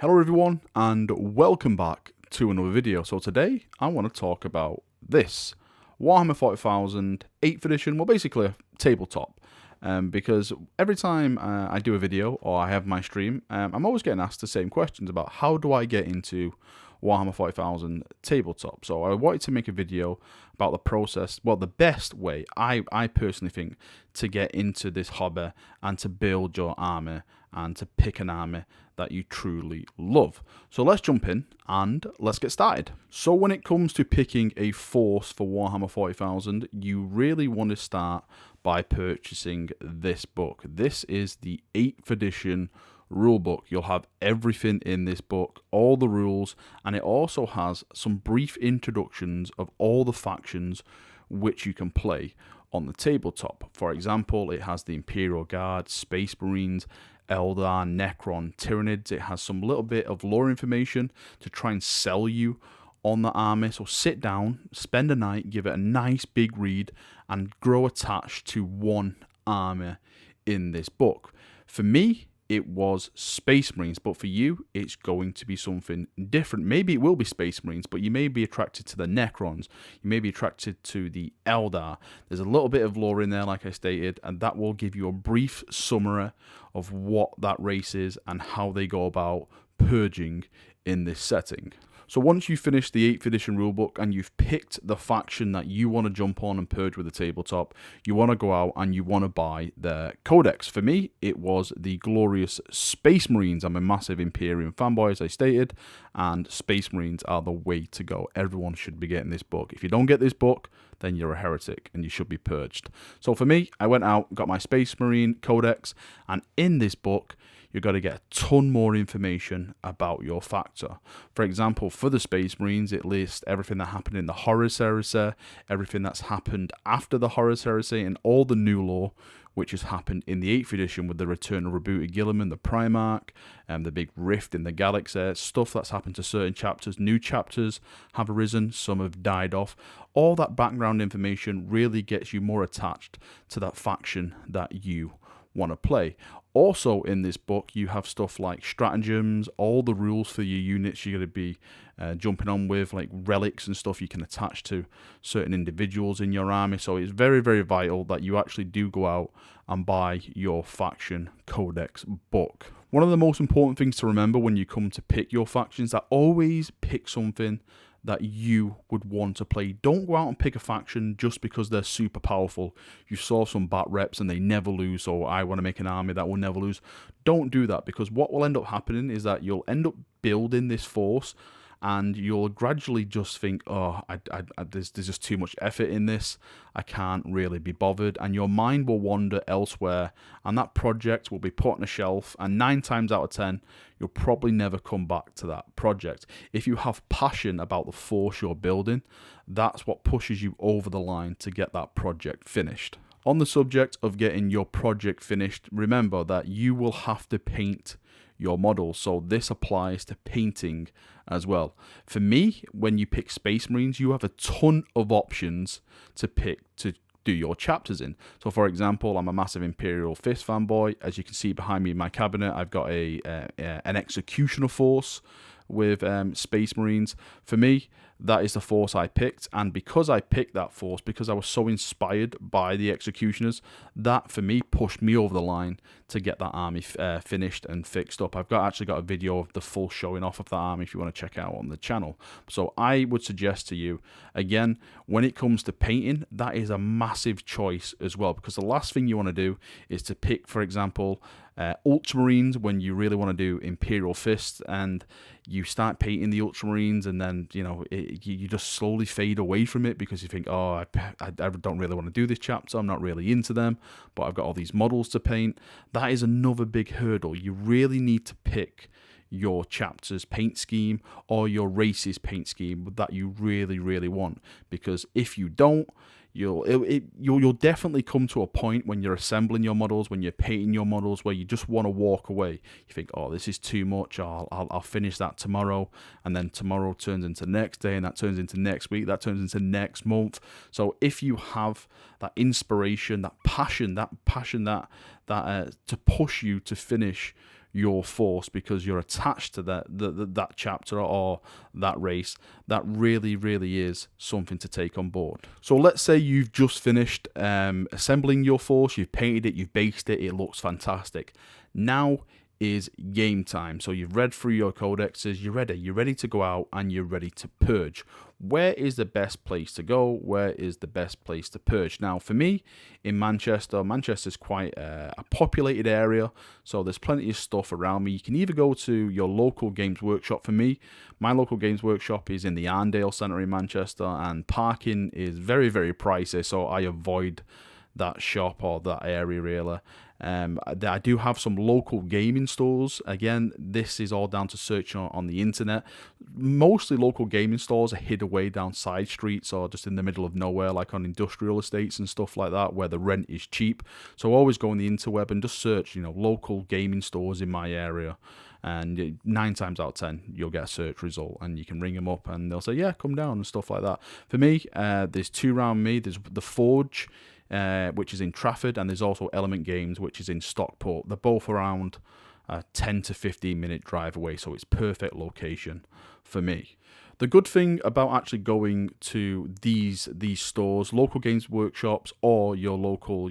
Hello everyone and welcome back to another video. So today I want to talk about this Warhammer 40,000 8th edition, well basically a tabletop, because every time I do a video or I have my stream, I'm always getting asked the same questions about how do I get into Warhammer 40,000 tabletop. So I wanted to make a video about the process, well the best way I personally think to get into this hobby and to build your army and to pick an army that you truly love. So let's jump in and let's get started. So when it comes to picking a force for Warhammer 40,000, you really want to start by purchasing this book. This is the 8th edition rulebook. You'll have everything in this book, all the rules, and it also has some brief introductions of all the factions which you can play on the tabletop. For example, it has the Imperial Guard, Space Marines, Eldar, Necron, Tyranids. It has some little bit of lore information to try and sell you on the army. So sit down, spend a night, give it a nice big read, and grow attached to one army in this book. For me, it was Space Marines, but for you, it's going to be something different. Maybe it will be Space Marines, but you may be attracted to the Necrons. You may be attracted to the Eldar. There's a little bit of lore in there, like I stated, and that will give you a brief summary of what that race is and how they go about purging in this setting. So once you finish the 8th edition rulebook and you've picked the faction that you want to jump on and purge with the tabletop, you want to go out and you want to buy their codex. For me, it was the glorious Space Marines. I'm a massive Imperium fanboy, as I stated, and Space Marines are the way to go. Everyone should be getting this book. If you don't get this book, then you're a heretic and you should be purged. So for me, I went out, got my Space Marine codex, and in this book, you've got to get a ton more information about your factor. For example, for the Space Marines, it lists everything that happened in the Horus Heresy, everything that's happened after the Horus Heresy, and all the new lore which has happened in the 8th edition with the return of rebooted Guilliman, the Primarch, and the big rift in the galaxy, stuff that's happened to certain chapters. New chapters have arisen, some have died off. All that background information really gets you more attached to that faction that you want to play. Also in this book, you have stuff like stratagems, all the rules for your units you're going to be jumping on with, like relics and stuff you can attach to certain individuals in your army. So it's very, very vital that you actually do go out and buy your faction codex book. One of the most important things to remember when you come to pick your factions, that always pick something that you would want to play. Don't go out and pick a faction just because they're super powerful. You saw some bat reps and they never lose, so I want to make an army that will never lose. Don't do that, because what will end up happening is that you'll end up building this force and you'll gradually just think, oh, there's just too much effort in this. I can't really be bothered. And your mind will wander elsewhere, and that project will be put on a shelf, and 9 times out of 10, you'll probably never come back to that project. If you have passion about the force you're building, that's what pushes you over the line to get that project finished. On the subject of getting your project finished, remember that you will have to paint your models, so this applies to painting as well. For me, when you pick Space Marines, you have a ton of options to pick to do your chapters in. So for example, I'm a massive Imperial Fist fanboy. As you can see behind me in my cabinet, I've got an Executioner force with Space Marines. For me, that is the force I picked, and because I picked that force, because I was so inspired by the Executioners, that for me pushed me over the line to get that army finished and fixed up. I've actually got a video of the full showing off of that army if you want to check out on the channel. So I would suggest to you, again, when it comes to painting, that is a massive choice as well, because the last thing you want to do is to pick, for example, Ultramarines when you really want to do Imperial Fists, and you start painting the Ultramarines, and then you just slowly fade away from it because you think, oh, I don't really want to do this chapter, I'm not really into them, but I've got all these models to paint. That is another big hurdle. You really need to pick your chapter's paint scheme or your race's paint scheme that you really, really want, because if you don't, you'll definitely come to a point when you're assembling your models, when you're painting your models, where you just want to walk away. You think, oh, this is too much, I'll finish that tomorrow, and then tomorrow turns into next day, and that turns into next week, that turns into next month. So if you have that inspiration, that passion, that to push you to finish your force because you're attached to that chapter or that race, that really, really is something to take on board. So let's say you've just finished assembling your force, you've painted it, you've based it, it looks fantastic. Now is game time. So you've read through your codexes, you're ready to go out and you're ready to purge. Where is the best place to go? Where is the best place to purge? Now for me, in Manchester's quite a populated area, so there's plenty of stuff around me. You can either go to your local Games Workshop. For me, my local Games Workshop is in the Arndale Centre in Manchester, and parking is very, very pricey, so I avoid that shop or that area really. I do have some local gaming stores. Again, this is all down to search on the internet. Mostly local gaming stores are hid away down side streets or just in the middle of nowhere, like on industrial estates and stuff like that, where the rent is cheap. So always go on the interweb and just search, local gaming stores in my area. And 9 times out of 10, you'll get a search result, and you can ring them up, and they'll say, "Yeah, come down," and stuff like that. For me, there's 2 around me. There's the Forge, which is in Trafford, and there's also Element Games, which is in Stockport. They're both around a 10 to 15 minute drive away, so it's perfect location for me. The good thing about actually going to these stores, local Games Workshops or your local,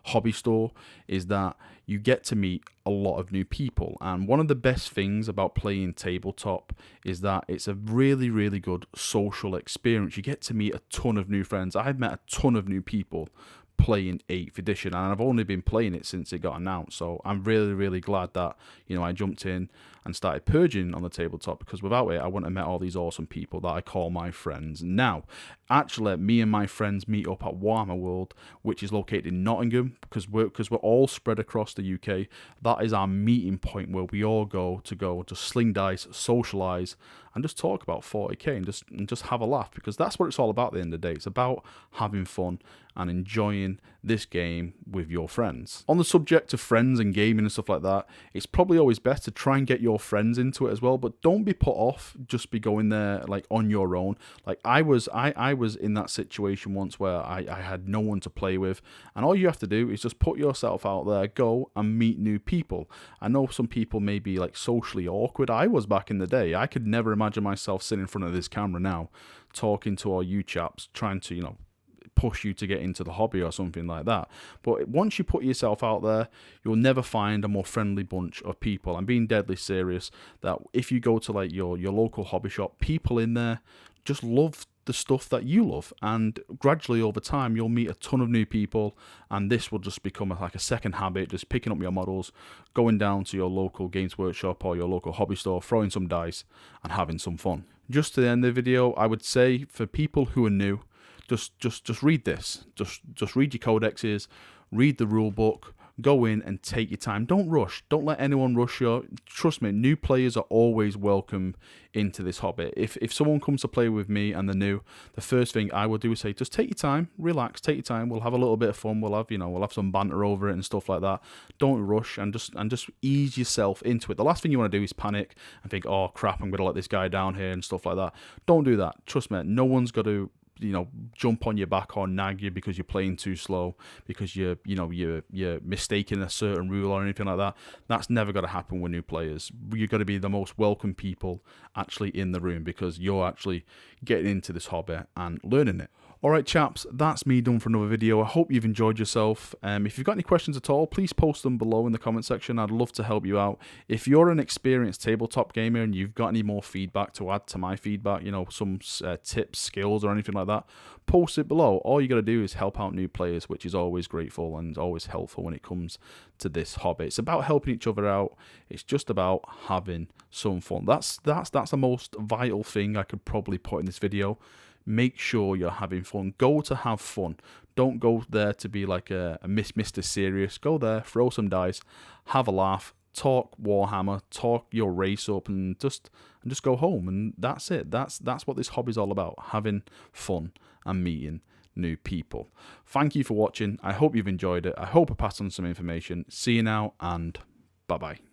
hobby store, is that you get to meet a lot of new people. And one of the best things about playing tabletop is that it's a really, really good social experience. You get to meet a ton of new friends. I've met a ton of new people playing 8th edition, and I've only been playing it since it got announced, so I'm really, really glad that I jumped in and started purging on the tabletop, because without it I wouldn't have met all these awesome people that I call my friends. Now actually, me and my friends meet up at Warhammer World, which is located in Nottingham, because we're all spread across the UK. That is our meeting point where we all go to sling dice, socialise, and just talk about 40k and just have a laugh, because that's what it's all about at the end of the day. It's about having fun and enjoying this game with your friends. On the subject of friends and gaming and stuff like that, it's probably always best to try and get your friends into it as well, but don't be put off just be going there like on your own. Like I was in that situation once where I had no one to play with, and all you have to do is just put yourself out there, go and meet new people. I know some people may be like socially awkward. I was back in the day. I could never imagine myself sitting in front of this camera now talking to all you chaps, trying to push you to get into the hobby or something like that. But once you put yourself out there, you'll never find a more friendly bunch of people. I'm being deadly serious, that if you go to like your local hobby shop, people in there just love the stuff that you love, and gradually over time you'll meet a ton of new people, and this will just become like a second habit, just picking up your models, going down to your local Games Workshop or your local hobby store, throwing some dice and having some fun. Just to end the video, I would say for people who are new, just read this. Just read your codexes, read the rule book, go in and take your time. Don't rush. Don't let anyone rush you. Trust me, new players are always welcome into this hobby. If someone comes to play with me and they're new, the first thing I will do is say, just take your time, relax, take your time. We'll have a little bit of fun. We'll have some banter over it and stuff like that. Don't rush, and just ease yourself into it. The last thing you want to do is panic and think, oh crap, I'm going to let this guy down here and stuff like that. Don't do that. Trust me, no one's got to jump on your back or nag you because you're playing too slow, because you're mistaking a certain rule or anything like that. That's never going to happen with new players. You've got to be the most welcome people actually in the room, because you're actually getting into this hobby and learning it. Alright chaps, that's me done for another video. I hope you've enjoyed yourself. If you've got any questions at all, please post them below in the comment section. I'd love to help you out. If you're an experienced tabletop gamer and you've got any more feedback to add to my feedback, some tips, skills or anything like that, post it below. All you got to do is help out new players, which is always grateful and always helpful when it comes to this hobby. It's about helping each other out. It's just about having some fun. That's the most vital thing I could probably put in this video. Make sure you're having fun. Go to have fun. Don't go there to be like a Mr. Serious. Go there, throw some dice, have a laugh, talk Warhammer, talk your race up, and just go home. And that's it. That's what this hobby's all about. Having fun and meeting new people. Thank you for watching. I hope you've enjoyed it. I hope I passed on some information. See you now, and bye-bye.